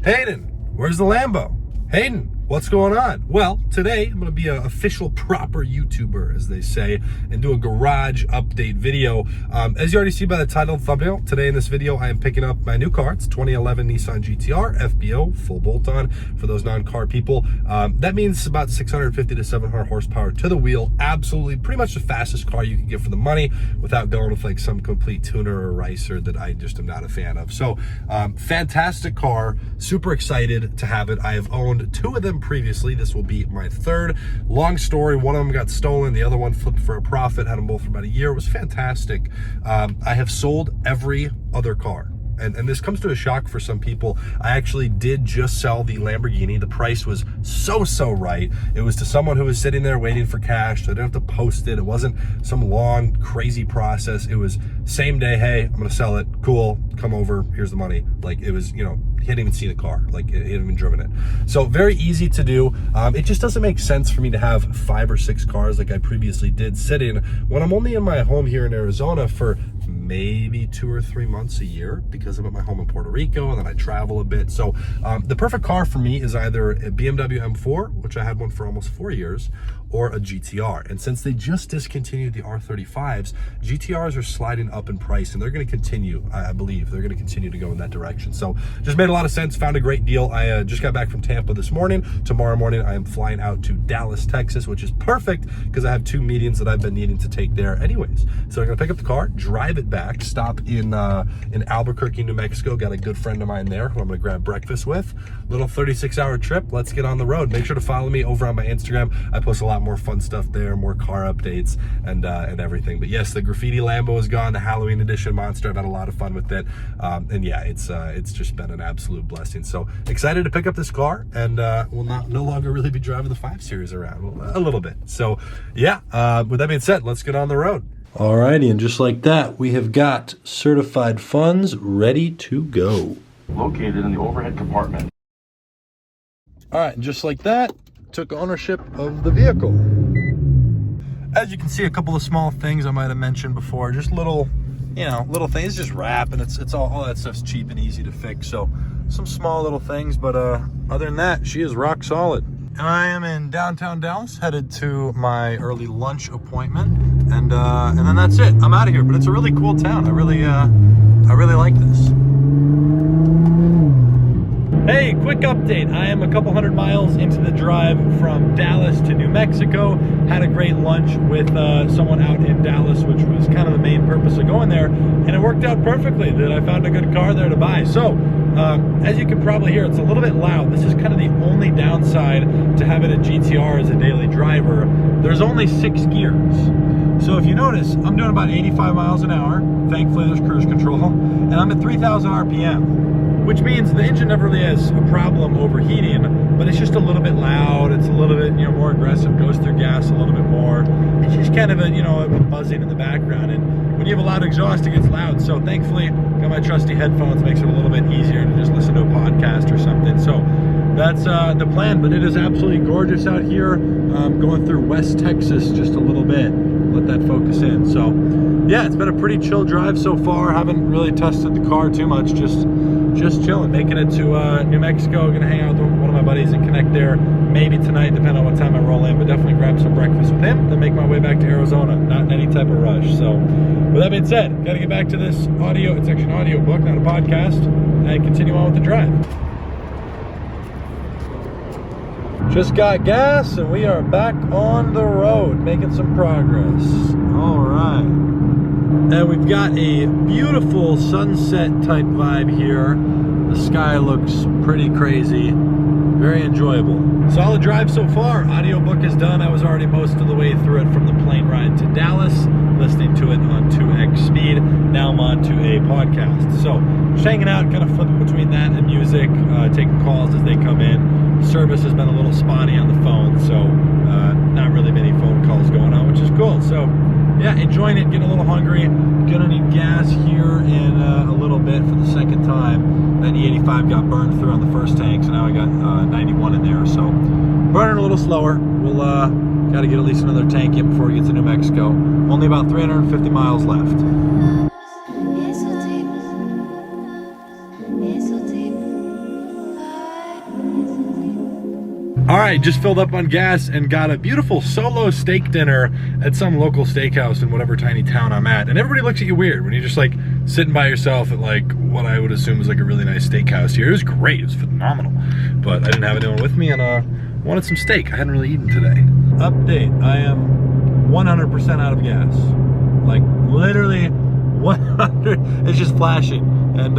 Hayden, where's the Lambo? Hayden, what's going on? Well, today I'm going to be an official proper YouTuber, as they say, and do a garage update video. As you already see by the title and thumbnail, today in this video I am picking up my new car. It's 2011 Nissan GTR, FBO, full bolt-on for those non-car people. That means about 650 to 700 horsepower to the wheel. Absolutely, pretty much the fastest car you can get for the money without going with like some complete tuner or ricer that I just am not a fan of. So, fantastic car, super excited to have it. I have owned two of them previously. This will be my third. Long story, one of them got stolen, the other one flipped for a profit, had them both for about a year. It was fantastic. I have sold every other car. And this comes to a shock for some people. I actually did just sell the Lamborghini. The price was so right. It was to someone who was sitting there waiting for cash. So I didn't have to post it. It wasn't some long, crazy process. It was same day, hey, I'm gonna sell it. Cool, come over, here's the money. Like it was, you know, he hadn't even seen the car. Like he hadn't even driven it. So very easy to do. It just doesn't make sense for me to have 5 or 6 cars like I previously did sitting when I'm only in my home here in Arizona for maybe 2 or 3 months a year because I'm at my home in Puerto Rico and then I travel a bit. So the perfect car for me is either a BMW M4, which I had one for almost 4 years, or a GTR. And since they just discontinued the R35s, GTRs are sliding up in price and they're going to continue, I believe, they're going to continue to go in that direction. So just made a lot of sense, found a great deal. I just got back from Tampa this morning. Tomorrow morning, I am flying out to Dallas, Texas, which is perfect because I have 2 meetings that I've been needing to take there anyways. So I'm going to pick up the car, drive it back, stop in Albuquerque, New Mexico. Got a good friend of mine there who I'm going to grab breakfast with. Little 36-hour trip. Let's get on the road. Make sure to follow me over on my Instagram. I post a lot more fun stuff there, more car updates and everything. But yes, the graffiti Lambo is gone, the Halloween edition monster. I've had a lot of fun with it. And yeah, it's just been an absolute blessing. So excited to pick up this car and will no longer really be driving the 5 Series around a little bit. So yeah, with that being said, let's get on the road. Alrighty, and just like that, we have got certified funds ready to go. Located in the overhead compartment. All right, and just like that, took ownership of the vehicle. As you can see, a couple of small things I might have mentioned before, just little, you know, little things, just wrap, and it's all that stuff's cheap and easy to fix. So some small little things, but other than that, she is rock solid. And I am in downtown Dallas, headed to my early lunch appointment, and then that's it. I'm out of here, but it's a really cool town. I really like this. Hey, quick update. I am a couple hundred miles into the drive from Dallas to New Mexico. Had a great lunch with someone out in Dallas, which was kind of the main purpose of going there. And it worked out perfectly that I found a good car there to buy. So, as you can probably hear, it's a little bit loud. This is kind of the only downside to having a GTR as a daily driver. There's only 6 gears. So if you notice, I'm doing about 85 miles an hour. Thankfully, there's cruise control. And I'm at 3,000 RPM. Which means the engine never really has a problem overheating, but it's just a little bit loud. It's a little bit, you know, more aggressive, goes through gas a little bit more. It's just kind of a, you know, a buzzing in the background. And when you have a loud exhaust, it gets loud. So thankfully, got my trusty headphones, makes it a little bit easier to just listen to a podcast or something. So that's the plan, but it is absolutely gorgeous out here. Going through West Texas just a little bit. Let that focus in. So yeah, it's been a pretty chill drive so far. Haven't really tested the car too much, just chilling, making it to New Mexico. Gonna hang out with one of my buddies and connect there maybe tonight, depending on what time I roll in, but definitely grab some breakfast with him, then make my way back to Arizona, not in any type of rush. So with that being said, gotta get back to this audio. It's actually an audio book, not a podcast, and continue on with the drive. Just got gas and we are back on the road, making some progress. All right. And we've got a beautiful sunset type vibe here. The sky looks pretty crazy. Very enjoyable. Solid drive so far. Audiobook is done. I was already most of the way through it from the plane ride to Dallas, listening to it on 2x speed. Now I'm on to a podcast. So just hanging out, kind of flipping between that and music, taking calls as they come in. Service has been a little spotty on the phone, so not really many phone calls going on, which is cool. So yeah, enjoying it, getting a little hungry. Gonna need gas here in a little bit for the second time. That E85 got burned through on the first tank, so now I got 91 in there. So burning a little slower. We'll got to get at least another tank in before we get to New Mexico. Only about 350 miles left. All right, just filled up on gas and got a beautiful solo steak dinner at some local steakhouse in whatever tiny town I'm at. And everybody looks at you weird when you're just like sitting by yourself at like what I would assume is like a really nice steakhouse here. It was great, it was phenomenal. But I didn't have anyone with me and wanted some steak. I hadn't really eaten today. Update, I am 100% out of gas. Like literally 100, it's just flashing. And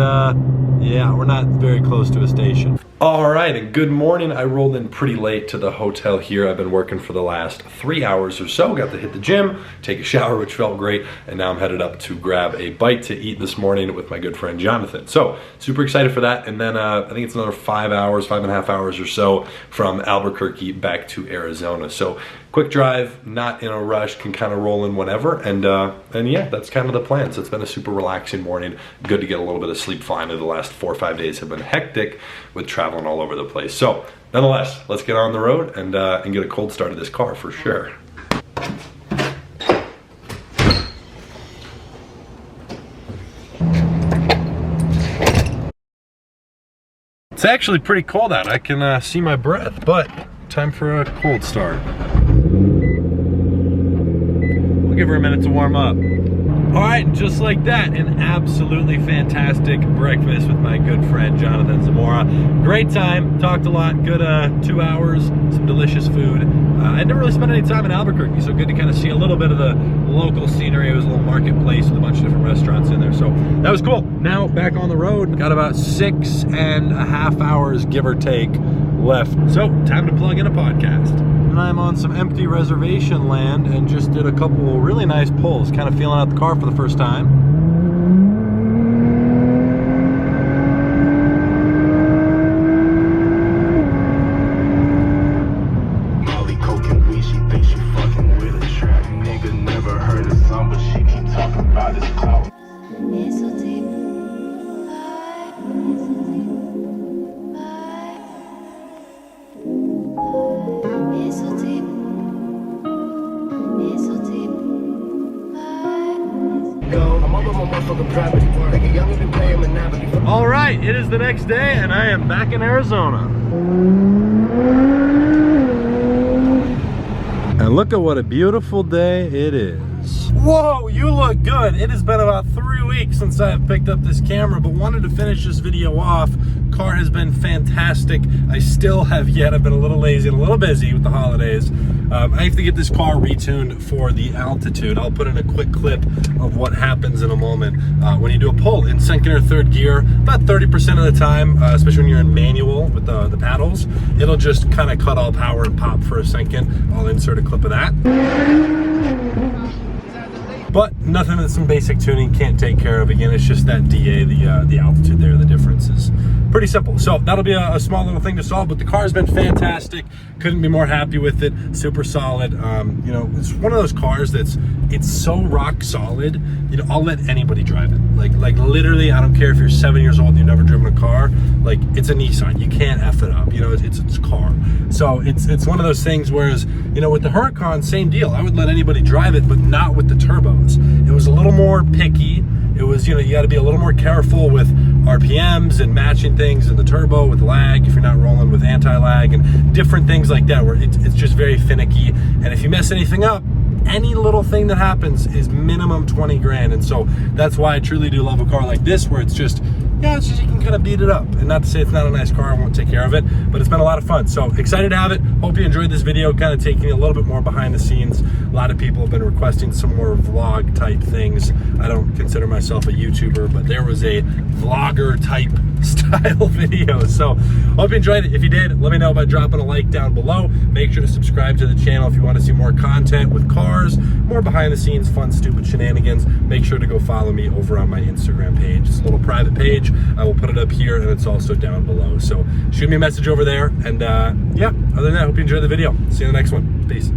yeah, we're not very close to a station. All right, and good morning. I rolled in pretty late to the hotel here. I've been working for the last 3 hours or so. Got to hit the gym, take a shower, which felt great, and now I'm headed up to grab a bite to eat this morning with my good friend Jonathan. So, super excited for that, and then I think it's another 5 hours, 5.5 hours or so from Albuquerque back to Arizona. So, quick drive, not in a rush, can kind of roll in whenever, and yeah, that's kind of the plan. So it's been a super relaxing morning. Good to get a little bit of sleep finally. The last 4 or 5 days have been hectic with traveling all over the place. So nonetheless, let's get on the road and get a cold start of this car for sure. It's actually pretty cold out. I can see my breath, but time for a cold start. We'll give her a minute to warm up. All right, just like that, an absolutely fantastic breakfast with my good friend Jonathan Zamora. Great time, talked a lot, good 2 hours, some delicious food. I never really spent any time in Albuquerque, so good to kind of see a little bit of the local scenery. It was a little marketplace with a bunch of different restaurants in there, so that was cool. Now back on the road, got about 6.5 hours, give or take, left. So time to plug in a podcast. And I'm on some empty reservation land and just did a couple really nice pulls, kind of feeling out the car for the first time. All right, it is the next day and I am back in Arizona. And look at what a beautiful day it is. Whoa, you look good. It has been about 3 weeks since I have picked up this camera, but wanted to finish this video off. Car has been fantastic. I still have yet, I've been a little lazy and a little busy with the holidays. I have to get this car retuned for the altitude. I'll put in a quick clip of what happens in a moment when you do a pull in second or third gear. About 30% of the time, especially when you're in manual with the paddles, it'll just kind of cut all power and pop for a second. I'll insert a clip of that. But nothing that some basic tuning can't take care of. Again, it's just that DA, the altitude there, the difference is pretty simple. So that'll be a small little thing to solve, but the car's been fantastic. Couldn't be more happy with it. Super solid. You know, it's one of those cars it's so rock solid. You know, I'll let anybody drive it. Like literally, I don't care if you're 7 years old and you've never driven a car. Like, it's a Nissan. You can't F it up. You know, it's a car. So it's one of those things. Whereas, you know, with the Huracan, same deal. I would let anybody drive it, but not with the turbos. It was a little more picky. It was, you know, you got to be a little more careful with RPMs and matching things in the turbo with lag if you're not rolling with anti-lag and different things like that, where it's just very finicky. And if you mess anything up, any little thing that happens is minimum 20 grand. And so that's why I truly do love a car like this, where it's just, yeah, it's just, you can kind of beat it up. And not to say it's not a nice car, I won't take care of it, but it's been a lot of fun. So excited to have it. Hope you enjoyed this video, kind of taking a little bit more behind the scenes. A lot of people have been requesting some more vlog type things. I don't consider myself a YouTuber, but there was a vlogger type style video. So hope you enjoyed it. If you did, let me know by dropping a like down below. Make sure to subscribe to the channel if you want to see more content with cars, more behind the scenes, fun, stupid shenanigans. Make sure to go follow me over on my Instagram page. It's a little private page. I will put it up here and it's also down below. So shoot me a message over there. And yeah, other than that, I hope you enjoyed the video. See you in the next one. Peace.